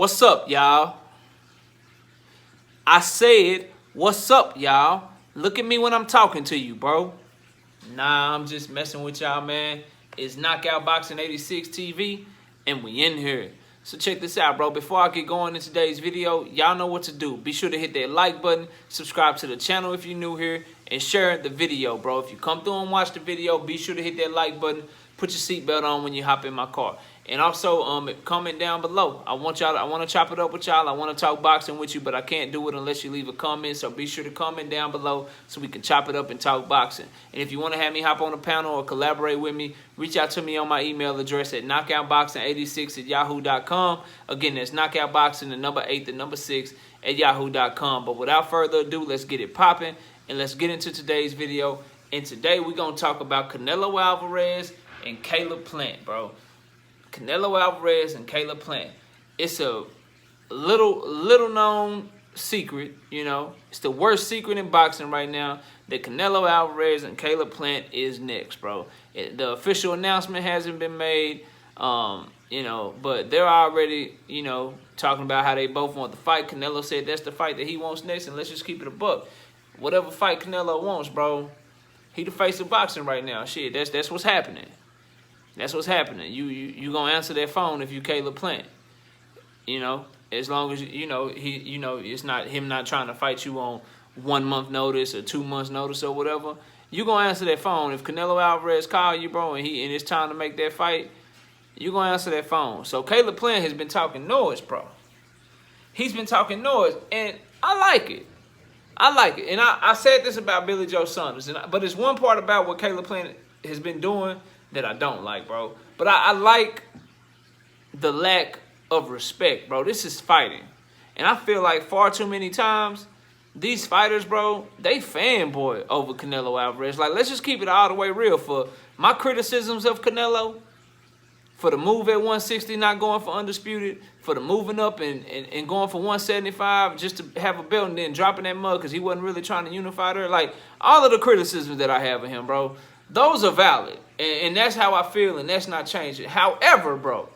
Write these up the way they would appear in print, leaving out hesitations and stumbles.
What's up, y'all? I said, what's up, y'all? Look at me when I'm talking to you, bro. Nah, I'm just messing with y'all, man. It's Knockout Boxing 86 TV, and we in here. So check this out, bro. Before I get going in today's video, y'all know what to do. Be sure to hit that like button, subscribe to the channel if you're new here, and share the video, bro. If you come through and watch the video, be sure to hit that like button. Put your seatbelt on when you hop in my car. And also, comment down below. I want to chop it up with y'all. I want to talk boxing with you, but I can't do it unless you leave a comment. So be sure to comment down below so we can chop it up and talk boxing. And if you want to have me hop on a panel or collaborate with me, reach out to me on my email address at knockoutboxing86@yahoo.com. Again, that's knockoutboxing, the number 8, the number 6 at yahoo.com. But without further ado, let's get it popping and let's get into today's video. And today we're going to talk about Canelo Alvarez and Caleb Plant, bro. Canelo Alvarez and Caleb Plant. It's a little known secret, you know. It's the worst secret in boxing right now that Canelo Alvarez and Caleb Plant is next, bro. The official announcement hasn't been made, you know, but they're already, you know, talking about how they both want the fight. Canelo said that's the fight that he wants next, and let's just keep it a buck. Whatever fight Canelo wants, bro, he the face of boxing right now. Shit, that's what's happening. That's what's happening. You gonna answer that phone if you Caleb Plant. You know, as long as it's not him not trying to fight you on 1 month notice or 2 months notice or whatever. You gonna answer that phone if Canelo Alvarez call you, bro, and it's time to make that fight. You gonna answer that phone. So Caleb Plant has been talking noise, bro. He's been talking noise, and I like it. I like it, and I said this about Billy Joe Saunders, but it's one part about what Caleb Plant has been doing that I don't like, bro. But I like the lack of respect, bro. This is fighting. And I feel like far too many times, these fighters, bro, they fanboy over Canelo Alvarez. Like, let's just keep it all the way real. For my criticisms of Canelo, for the move at 160 not going for undisputed, for the moving up and going for 175 just to have a belt and then dropping that mug because he wasn't really trying to unify her. Like, all of the criticisms that I have of him, bro, those are valid. And that's how I feel, and that's not changing. However, bro,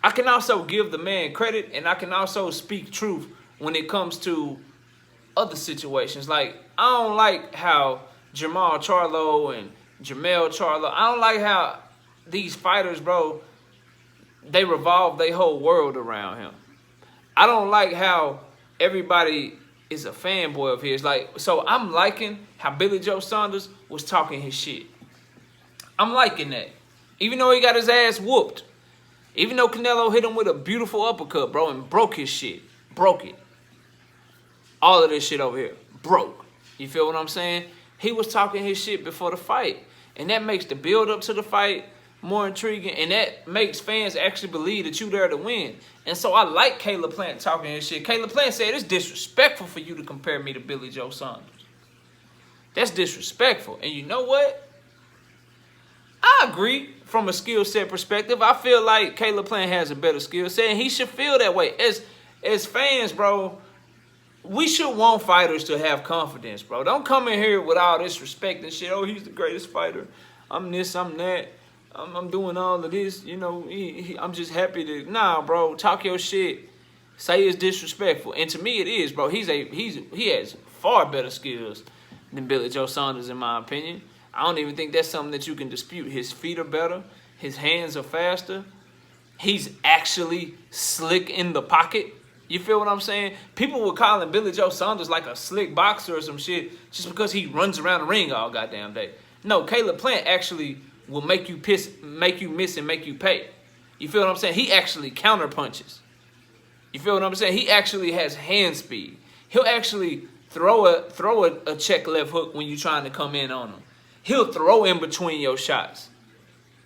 I can also give the man credit, and I can also speak truth when it comes to other situations. Like, I don't like how Jamal Charlo and Jamel Charlo, I don't like how these fighters, bro, they revolve their whole world around him. I don't like how everybody is a fanboy of his. Like, so I'm liking how Billy Joe Saunders was talking his shit. I'm liking that. Even though he got his ass whooped. Even though Canelo hit him with a beautiful uppercut, bro, and broke his shit. Broke it. All of this shit over here. Broke. You feel what I'm saying? He was talking his shit before the fight. And that makes the build up to the fight more intriguing. And that makes fans actually believe that you there to win. And so I like Caleb Plant talking his shit. Caleb Plant said it's disrespectful for you to compare me to Billy Joe Saunders. That's disrespectful. And you know what? I agree from a skill set perspective. I feel like Caleb Plant has a better skill set, and he should feel that way. As fans, bro, we should want fighters to have confidence, bro. Don't come in here with all this respect and shit. Oh, he's the greatest fighter. I'm this, I'm that. I'm doing all of this. You know, I'm just happy to... Nah, bro, talk your shit. Say it's disrespectful. And to me, it is, bro. He has far better skills than Billy Joe Saunders, in my opinion. I don't even think that's something that you can dispute. His feet are better. His hands are faster. He's actually slick in the pocket. You feel what I'm saying? People were calling Billy Joe Saunders like a slick boxer or some shit just because he runs around the ring all goddamn day. No, Caleb Plant actually will make you miss, and make you pay. You feel what I'm saying? He actually counter punches. You feel what I'm saying? He actually has hand speed. He'll actually throw a check left hook when you're trying to come in on him. He'll throw in between your shots.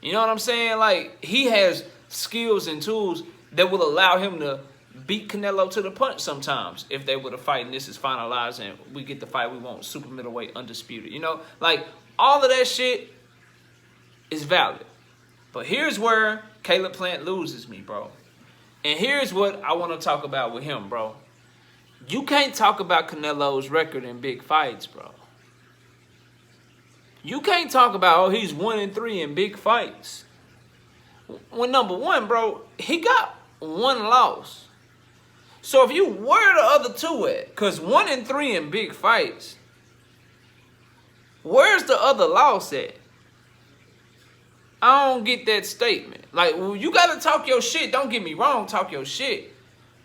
You know what I'm saying? Like, he has skills and tools that will allow him to beat Canelo to the punch sometimes if they were to fight and this is finalized and we get the fight we want, super middleweight, undisputed. You know, like, all of that shit is valid. But here's where Caleb Plant loses me, bro. And here's what I want to talk about with him, bro. You can't talk about Canelo's record in big fights, bro. You can't talk about, oh, he's 1-3 in big fights. When number one, bro, he got one loss. So if you where the other two at? Because 1 and 3 in big fights. Where's the other loss at? I don't get that statement. Like, well, you got to talk your shit. Don't get me wrong, talk your shit.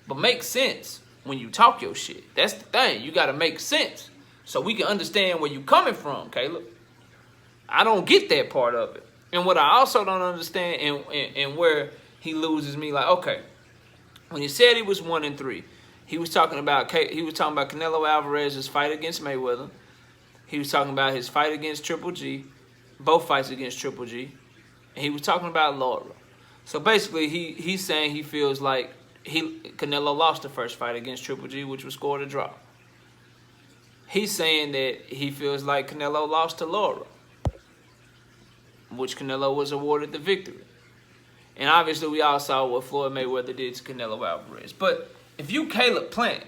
But make sense when you talk your shit. That's the thing. You got to make sense so we can understand where you coming from, Caleb. I don't get that part of it. And what I also don't understand and where he loses me, like, okay, when he said he was 1 and 3, he was talking about Canelo Alvarez's fight against Mayweather. He was talking about his fight against Triple G, both fights against Triple G. And he was talking about Laura. So basically, he's saying he feels like Canelo lost the first fight against Triple G, which was scored a draw. He's saying that he feels like Canelo lost to Laura, which Canelo was awarded the victory. And obviously, we all saw what Floyd Mayweather did to Canelo Alvarez. But if you Caleb Plant,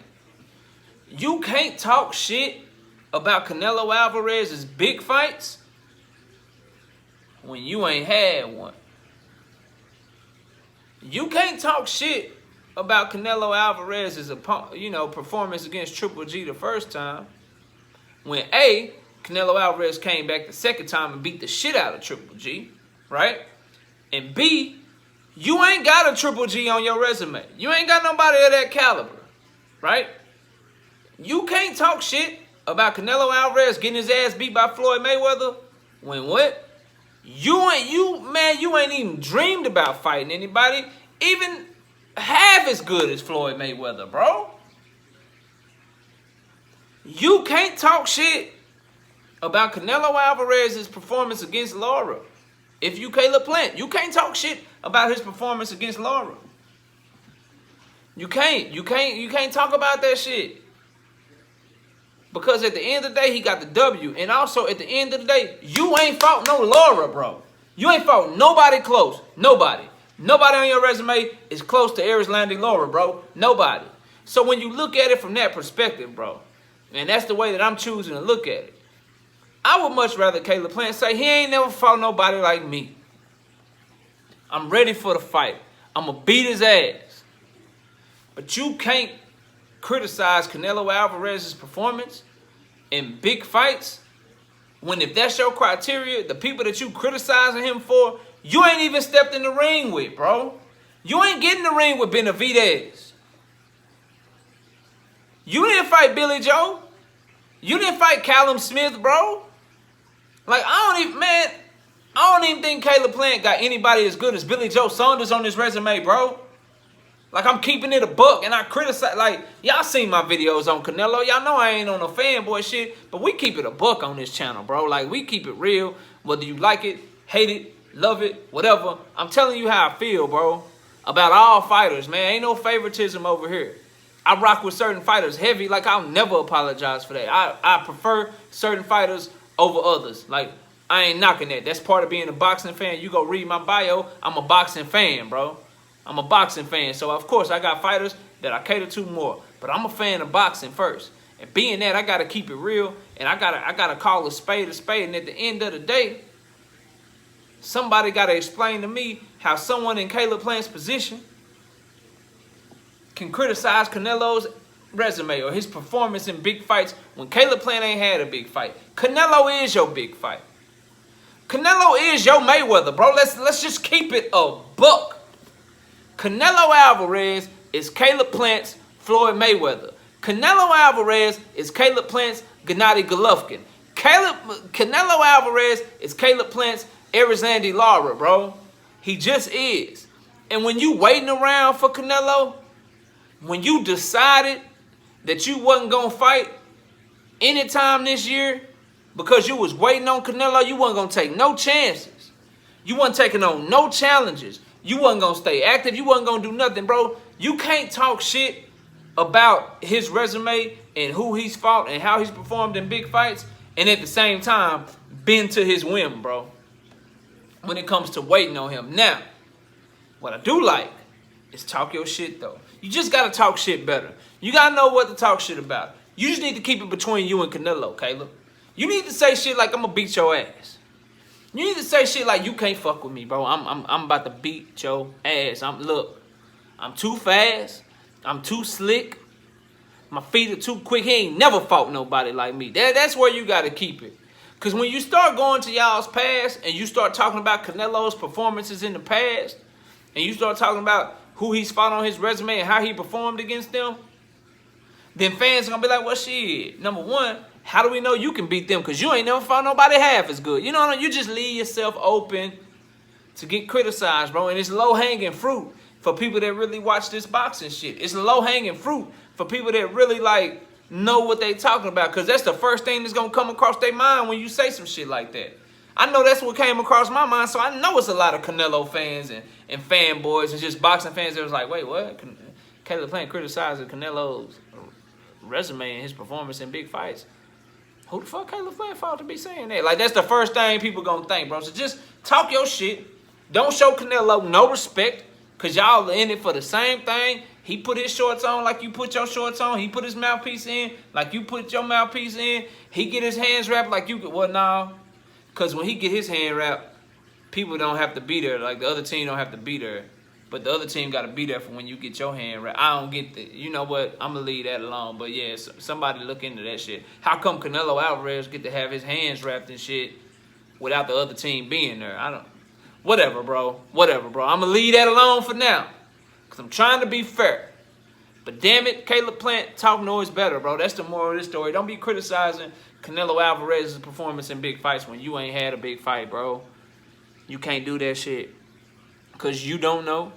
you can't talk shit about Canelo Alvarez's big fights when you ain't had one. You can't talk shit about Canelo Alvarez's performance against Triple G the first time when A, Canelo Alvarez came back the second time and beat the shit out of Triple G, right? And B, you ain't got a Triple G on your resume. You ain't got nobody of that caliber, right? You can't talk shit about Canelo Alvarez getting his ass beat by Floyd Mayweather when what? You ain't even dreamed about fighting anybody even half as good as Floyd Mayweather, bro. You can't talk shit about Canelo Alvarez's performance against Laura. If you Caleb Plant, you can't talk shit about his performance against Laura. You can't talk about that shit. Because at the end of the day, he got the W. And also, at the end of the day, you ain't fought no Laura, bro. You ain't fought nobody close. Nobody. Nobody on your resume is close to Erislandy Laura, bro. Nobody. So when you look at it from that perspective, bro, and that's the way that I'm choosing to look at it, I would much rather Caleb Plant say he ain't never fought nobody like me. I'm ready for the fight. I'm going to beat his ass. But you can't criticize Canelo Alvarez's performance in big fights when if that's your criteria, the people that you criticizing him for, you ain't even stepped in the ring with, bro. You ain't getting in the ring with Benavidez. You didn't fight Billy Joe. You didn't fight Callum Smith, bro. Like, I don't even think Caleb Plant got anybody as good as Billy Joe Saunders on his resume, bro. Like, I'm keeping it a buck, and I criticize, like, y'all seen my videos on Canelo. Y'all know I ain't on no fanboy shit, but we keep it a buck on this channel, bro. Like, we keep it real, whether you like it, hate it, love it, whatever. I'm telling you how I feel, bro, about all fighters, man. Ain't no favoritism over here. I rock with certain fighters heavy. Like, I'll never apologize for that. I prefer certain fighters over others. Like, I ain't knocking that. That's part of being a boxing fan. You go read my bio, I'm a boxing fan, bro. I'm a boxing fan. So, of course, I got fighters that I cater to more. But I'm a fan of boxing first. And being that, I got to keep it real. And I gotta call a spade a spade. And at the end of the day, somebody got to explain to me how someone in Caleb Plant's position can criticize Canelo's resume or his performance in big fights when Caleb Plant ain't had a big fight. Canelo is your big fight. Canelo is your Mayweather, bro. Let's just keep it a buck. Canelo Alvarez is Caleb Plant's Floyd Mayweather. Canelo Alvarez is Caleb Plant's Gennady Golovkin. Canelo Alvarez is Caleb Plant's Erislandy Lara, bro. He just is. And when you waiting around for Canelo, when you decided that you wasn't going to fight anytime this year because you was waiting on Canelo, you wasn't going to take no chances. You wasn't taking on no challenges. You wasn't going to stay active. You wasn't going to do nothing, bro. You can't talk shit about his resume and who he's fought and how he's performed in big fights and at the same time bend to his whim, bro, when it comes to waiting on him. Now, what I do like is talk your shit, though. You just got to talk shit better. You got to know what to talk shit about. You just need to keep it between you and Canelo, Caleb. You need to say shit like, I'm going to beat your ass. You need to say shit like, you can't fuck with me, bro. I'm about to beat your ass. I'm too fast. I'm too slick. My feet are too quick. He ain't never fought nobody like me. That's where you got to keep it. Because when you start going to y'all's past and you start talking about Canelo's performances in the past and you start talking about who he's fought on his resume and how he performed against them, then fans are going to be like, well, shit, number one, how do we know you can beat them? Because you ain't never fought nobody half as good. You know what I mean? You just leave yourself open to get criticized, bro. And it's low-hanging fruit for people that really watch this boxing shit. It's low-hanging fruit for people that really, like, know what they talking about, because that's the first thing that's going to come across their mind when you say some shit like that. I know that's what came across my mind, so I know it's a lot of Canelo fans and fanboys and just boxing fans that was like, wait, what? Caleb Plant criticizing Canelo's resume and his performance in big fights. Who the fuck Caleb Plant fought to be saying that? Like, that's the first thing people going to think, bro. So just talk your shit. Don't show Canelo no respect, because y'all are in it for the same thing. He put his shorts on like you put your shorts on. He put his mouthpiece in like you put your mouthpiece in. He get his hands wrapped like you could. Well, no. Because when he get his hand wrapped, people don't have to be there. Like, the other team don't have to be there. But the other team got to be there for when you get your hand wrapped. I don't get that. You know what? I'm going to leave that alone. But, yeah, somebody look into that shit. How come Canelo Alvarez get to have his hands wrapped and shit without the other team being there? I don't. Whatever, bro. Whatever, bro. I'm going to leave that alone for now. Because I'm trying to be fair. But damn it, Caleb Plant, talk noise better, bro. That's the moral of this story. Don't be criticizing Canelo Alvarez's performance in big fights when you ain't had a big fight, bro. You can't do that shit. Because you don't know.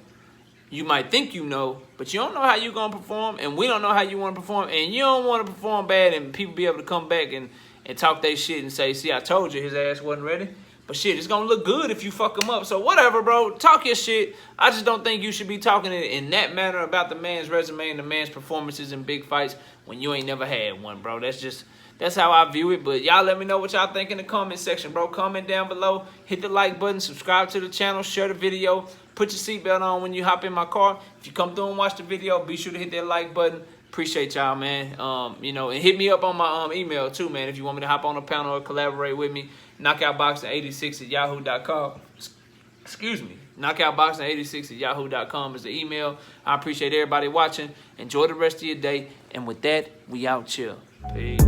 You might think you know, but you don't know how you're going to perform, and we don't know how you want to perform, and you don't want to perform bad and people be able to come back and talk their shit and say, see, I told you his ass wasn't ready. But shit, it's going to look good if you fuck him up. So whatever, bro. Talk your shit. I just don't think you should be talking in that manner about the man's resume and the man's performances in big fights when you ain't never had one, bro. That's how I view it. But y'all let me know what y'all think in the comment section, bro. Comment down below. Hit the like button. Subscribe to the channel. Share the video. Put your seatbelt on when you hop in my car. If you come through and watch the video, be sure to hit that like button. Appreciate y'all, man. You know, and hit me up on my email too, man. If you want me to hop on a panel or collaborate with me, knockoutboxing86@yahoo.com. Excuse me. Knockoutboxing86@yahoo.com is the email. I appreciate everybody watching. Enjoy the rest of your day. And with that, we out. Chill. Peace.